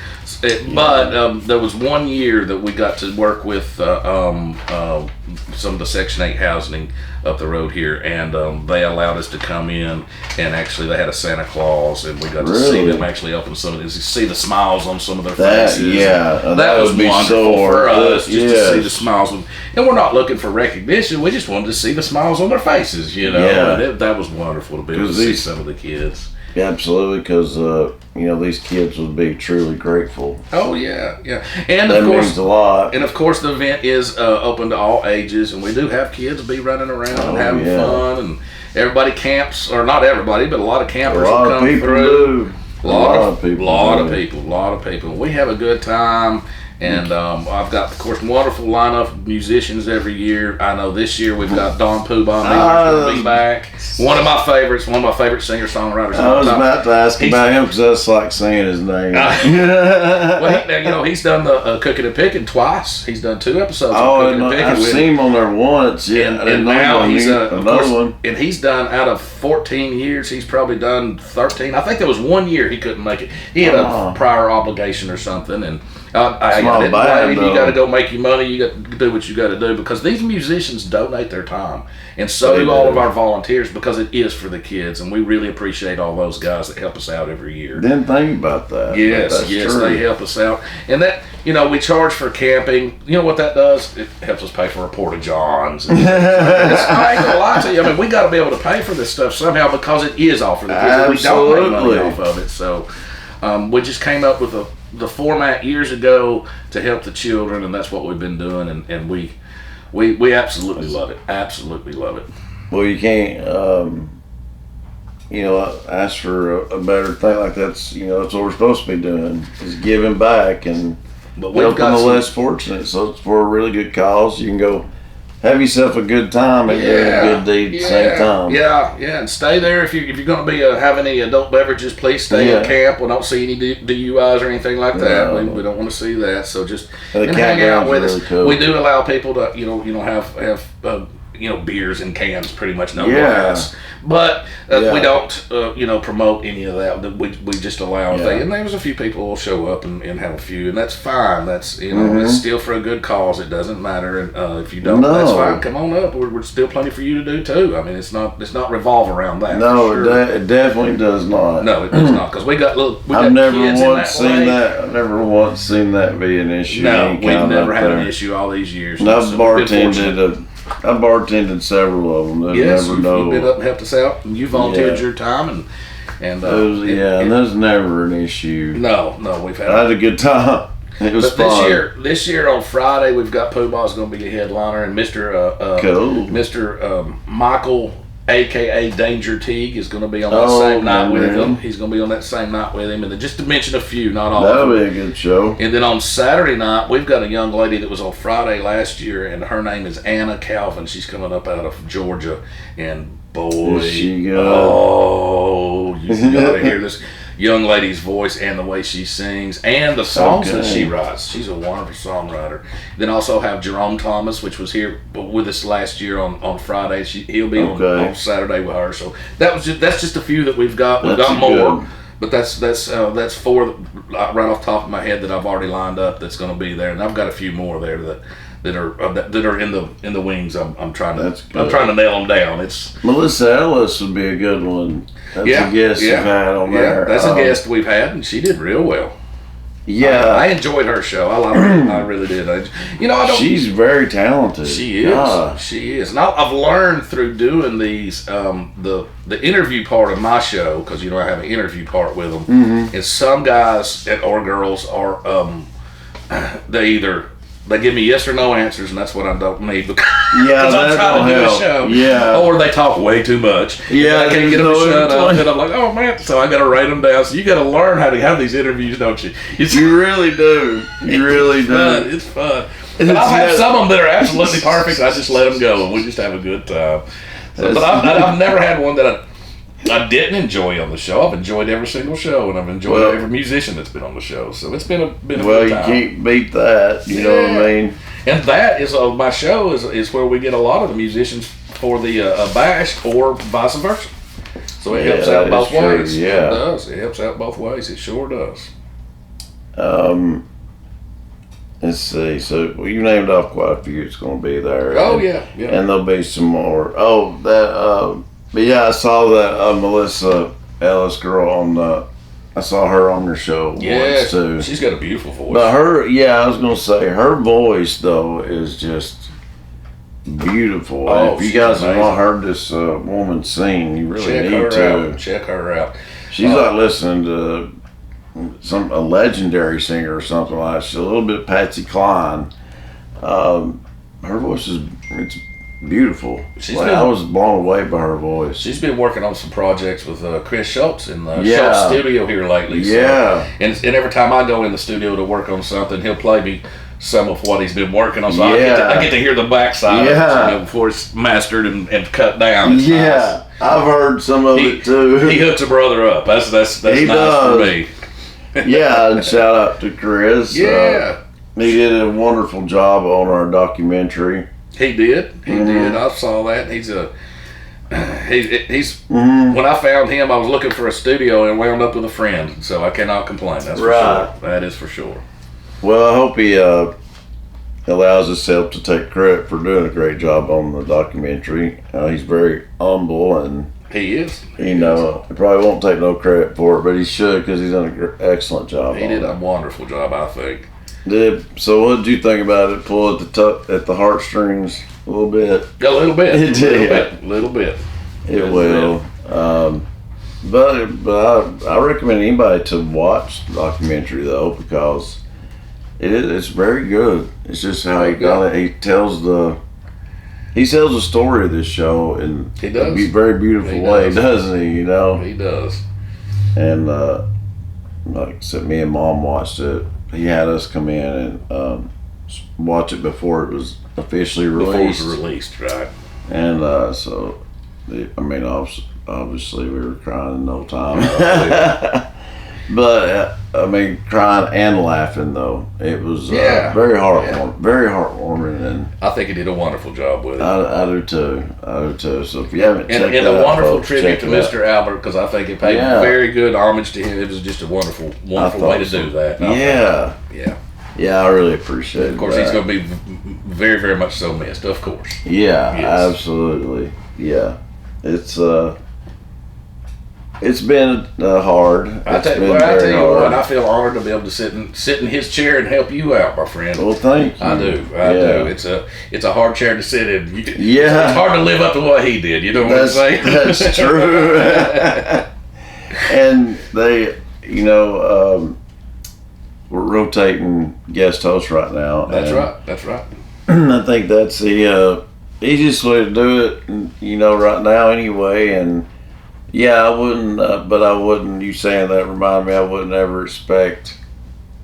but there was one year that we got to work with some of the Section 8 housing up the road here, and they allowed us to come in, and actually they had a Santa Claus, and we got to see them actually open some of these, see the smiles on some of their faces. That was wonderful for us just to see the Yes. smiles. And we're not looking for recognition, we just wanted to see the smiles on their faces, and that was wonderful to be able to see some of the kids. Yeah, absolutely, because these kids would be truly grateful. Oh yeah, and that of course means a lot. And of course, the event is open to all ages, and we do have kids be running around and having fun, and everybody camps, or not everybody, but a lot of campers will come through. A lot of people. We have a good time. And I've got, of course, wonderful lineup of musicians every year. I know this year we've got Don Poobah going to be back. One of my favorite singer-songwriters. I was about to ask about him because that's like saying his name. Well, he's done the Cooking and Picking twice. He's done 2 episodes of Cooking and Picking. I've seen him on there once. Yeah, and now he's another one. And he's done, out of 14 years, he's probably done 13. I think there was 1 year he couldn't make it. He had a prior obligation or something, and you got to go make your money. You got to do what you got to do, because these musicians donate their time, and so do all of our volunteers, because it is for the kids, and we really appreciate all those guys that help us out every year. Didn't think about that. Yes, they help us out, and that we charge for camping. You know what that does? It helps us pay for our porta johns. I ain't gonna lie to you. I mean, we got to be able to pay for this stuff somehow, because it is all for the kids. We don't make money off of it, so we just came up with the format years ago to help the children, and that's what we've been doing, and we absolutely love it. Absolutely love it. Well, you can't ask for a better thing like that's that's what we're supposed to be doing, is giving back and helping the less fortunate. So it's for a really good cause. You can go have yourself a good time and do a good deed at the same time. Yeah, and stay there. If you're going to be have any adult beverages, please stay at camp. We don't see any DUIs or anything like that. We don't want to see that. So just hang out with us. Cool. We do allow people to have beers in cans, pretty much no glass. But we don't, promote any of that. We just allow things. And there's a few people who will show up and have a few, and that's fine. That's it's still for a good cause. It doesn't matter. And if you don't, that's fine. Come on up. We're still plenty for you to do too. I mean, it's not revolve around that. No, sure. it definitely does not. No, it does not, because we got I've never once seen that. I've never once seen that be an issue. No, we've never had an issue all these years. And I've bartended several of them. Yes, you've been up and helped us out, and you volunteered your time, and there's never an issue. No, we've had. I had a good time. It was fun. This year on Friday, we've got Poobah's going to be a headliner, and Mr. Michael, aka Danger Teague, is going to be on that same night with him. He's going to be on that same night with him, and then just to mention a few, not all. That'll be a good show. And then on Saturday night, we've got a young lady that was on Friday last year, and her name is Anna Calvin. She's coming up out of Georgia, and boy, you got to hear this young lady's voice and the way she sings and the songs that she writes. She's a wonderful songwriter. Then also have Jerome Thomas, which was here with us last year on Friday. He'll be on Saturday with her. So that's just a few that we've got. We've got more, good. But that's four right off the top of my head that I've already lined up that's going to be there, and I've got a few more there that are in the wings. I'm trying to nail them down. It's Melissa Ellis would be a good one. That's a guest you've had on there. That's a guest we've had, and she did real well. Yeah, I enjoyed her show. I really did. She's very talented. She is. She is. And I've learned through doing these the interview part of my show, because I have an interview part with them. Mm-hmm. And some guys or girls are they give me yes or no answers, and that's what I don't need because I'm trying to do a show. Yeah. Or they talk way too much. Yeah. I can't get them to shut up, and I'm like, oh man. So I got to write them down. So you got to learn how to have these interviews, don't you? You really do. You really do. It's fun. And I'll have some of them that are absolutely perfect. I just let them go, and we just have a good time. But I've never had one that I didn't enjoy on the show. I've enjoyed every single show, and I've enjoyed every musician that's been on the show. So it's been a good time. Well, you can't beat that. You know what I mean? And that is my show is where we get a lot of the musicians for the bash or vice versa. So it helps out both ways. Yeah, it does. It helps out both ways. It sure does. Let's see. So you named off quite a few. It's going to be there. Oh yeah. And there'll be some more. Oh, that. But yeah, I saw that Melissa Ellis girl I saw her on your show once too. She's got a beautiful voice. But I was gonna say her voice though is just beautiful. Oh, if you guys have not heard this woman sing, you really need to check her out. She's like listening to a legendary singer or something like that. She's a little bit Patsy Cline. Her voice it's beautiful. I was blown away by her voice. She's been working on some projects with Chris Schultz in the Schultz studio here lately. So, and every time I go in the studio to work on something, he'll play me some of what he's been working on. So I get to hear the backside of it before it's mastered and cut down. It's nice. I've heard some of it too. He hooks a brother up. That's nice for me. And shout out to Chris. Yeah. He did a wonderful job on our documentary. He did. I saw that. He's when I found him, I was looking for a studio and wound up with a friend. So I cannot complain. That's for sure. That is for sure. Well, I hope he allows himself to take credit for doing a great job on the documentary. He's very humble and he is. He probably won't take no credit for it, but he should because he's done an excellent job. He did a wonderful job, I think. So what did you think about it? Pull at the heartstrings a little bit. A little bit. It did. A little bit. It will. But I recommend anybody to watch the documentary though, because it's very good. It's just how he tells the story of this show in a very beautiful way, doesn't he? He does. And like I said, me and Mom watched it. He had us come in and watch it before it was officially released. Before it was released, right? And obviously we were crying in no time. But I mean, crying and laughing though. It was very heartwarming, very heartwarming, and I think he did a wonderful job with it. I do too. So if you haven't checked and that a out, wonderful folks, tribute check to it out. Mr. Albert, because I think it paid very good homage to him. It was just a wonderful way to do that. Yeah, I really appreciate it. Of course, he's going to be very, very much so missed. Of course. Yeah, Yes. absolutely. Yeah, it's been hard. I tell you what, I feel honored to be able to sit in his chair and help you out, my friend. Well, thank you. I do. It's a hard chair to sit in. Yeah. It's hard to live up to what he did. You know what I'm saying? That's true. And they, we're rotating guest hosts right now. That's right. I think that's the easiest way to do it, right now anyway. And yeah, I wouldn't, you saying that reminded me, I wouldn't ever expect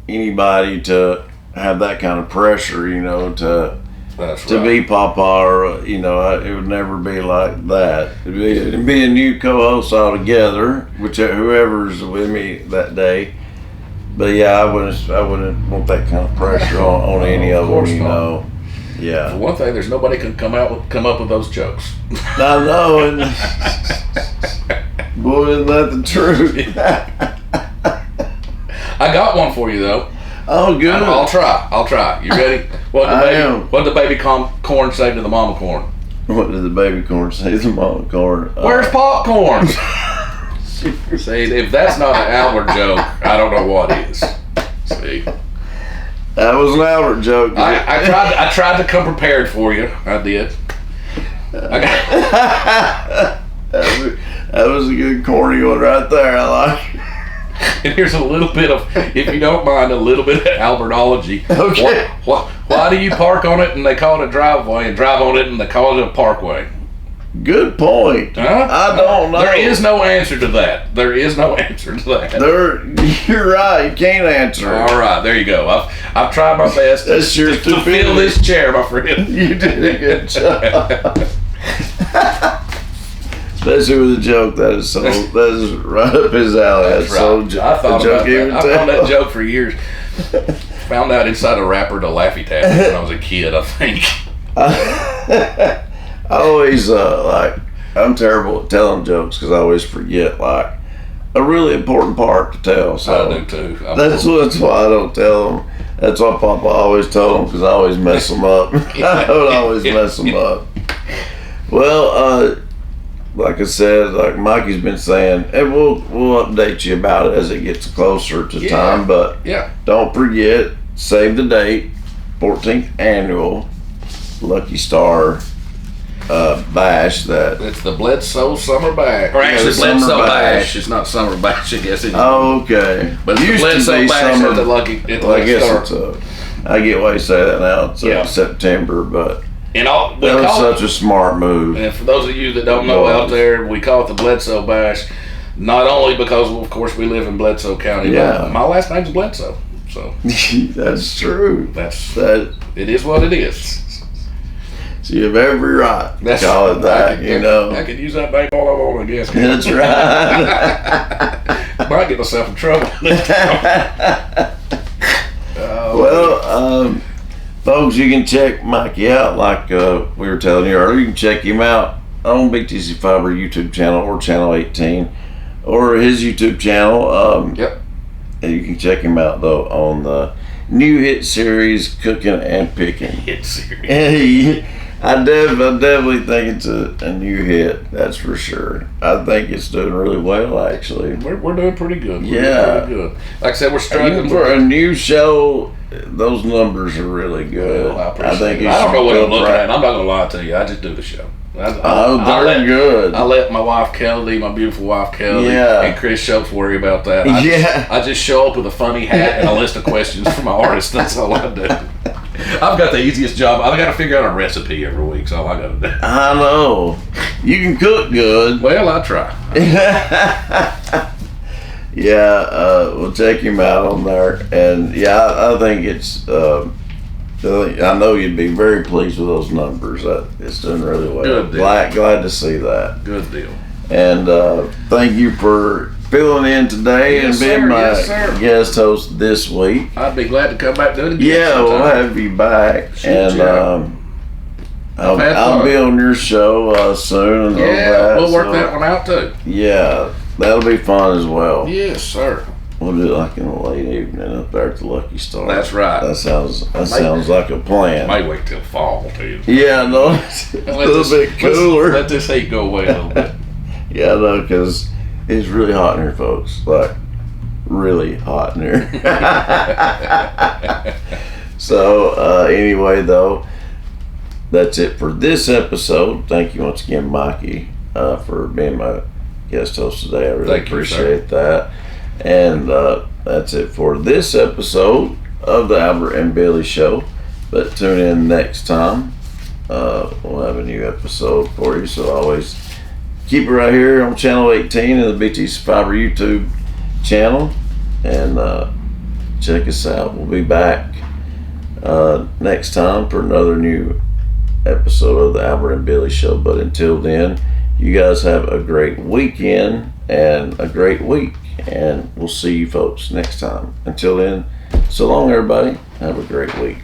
anybody to have that kind of pressure, to be Papa, or, it would never be like that. It'd be a new co-host altogether, whoever's with me that day. But yeah, I wouldn't want that kind of pressure on any of them, Yeah. For one thing, there's nobody can come up with those jokes. I know, and boy, isn't that the truth? I got one for you though. Oh, good. I'll try. You ready? What did the baby corn say to the mama corn? What did the baby corn say to the mama corn? Where's popcorn? See, if that's not an Albert joke, I don't know what is. See, that was an Albert joke. I tried to come prepared for you. I did. That was a good corny one right there. I like it. And here's a little bit of, if you don't mind, a little bit of Albertology. Okay. Why do you park on it and they call it a driveway, and drive on it and they call it a parkway? Good point. Huh? I don't know. There is no answer to that. You're right. You can't answer. All right, there you go. I've tried my best to fill this chair, my friend. You did a good job. Especially with a joke that is right up his alley. That's right. I thought about that. I've done that joke for years. Found out inside a wrapper to Laffy Taffy when I was a kid, I think. I always I'm terrible at telling jokes because I always forget a really important part to tell. So I do too. That's why I don't tell them. That's why Papa always told them, because I always mess them up. I would always mess them up. Well, like I said, like Mikey's been saying, and we'll update you about it as it gets closer to time. But don't forget, save the date, 14th annual Lucky Star bash. It's the Bledsoe Summer Bash, or actually Bledsoe Bash. It's not Summer Bash, I guess. Oh, okay. But it's the Bledsoe Bash at the Lucky Star. I get why you say that now. It's September, but that was such a smart move. And for those of you that don't know out there, we call it the Bledsoe Bash, not only because, of course, we live in Bledsoe County, but my last name's Bledsoe. So that's true. It is what it is. So you have every right to call it that, I could use that name all I want, I guess. That's right. Might get myself in trouble. Well, folks, you can check Mikey out like we were telling you earlier. You can check him out on BTC Fiber YouTube channel or Channel 18 or his YouTube channel. And you can check him out, though, on the new hit series, Cooking and Picking. Hit series. I definitely think it's a new hit, that's for sure. I think it's doing really well, actually. We're doing pretty good. Doing pretty good. Like I said, we're struggling. For a new show, those numbers are really good. Well, I appreciate it. I don't know what I'm looking at. I'm not going to lie to you. I just do the show. They're good. I let my wife Kelly, my beautiful wife Kelly, and Chris Schultz worry about that. I just show up with a funny hat and a list of questions for my artist. That's all I do. I've got the easiest job. I've got to figure out a recipe every week. So all I got to do. I know. You can cook good. Well, I try. We'll check him out on there. And I think it's. I know you'd be very pleased with those numbers. It's doing really well. Good deal. Glad to see that. Good deal. And thank you for filling in today Yes, and being sir. my Yes, sir. guest host this week. I'd be glad to come back to it again. Yeah, sometime. we'll have you back. Shoot, And yeah. I'll had fun. be on your show soon. And all Yeah, that, we'll work so, that one out too. Yeah, that'll be fun as well. Yes, sir. We'll do it like in the late evening up there at the Lucky Star. That's right. That sounds like a plan. May wait till fall too. Yeah, no, it's a little bit cooler. Let this heat go away a little bit. Yeah, no, because it's really hot in here, folks. Like, really hot in here. So, anyway, though, that's it for this episode. Thank you once again, Mikey, for being my guest host today. I really Thank you, sir. appreciate that. And that's it for this episode of the Albert and Billy Show. But tune in next time. We'll have a new episode for you. So always keep it right here on Channel 18 and the BT Survivor YouTube channel. And check us out. We'll be back next time for another new episode of the Albert and Billy Show. But until then, you guys have a great weekend and a great week. And we'll see you folks next time. Until then, so long, everybody. Have a great week.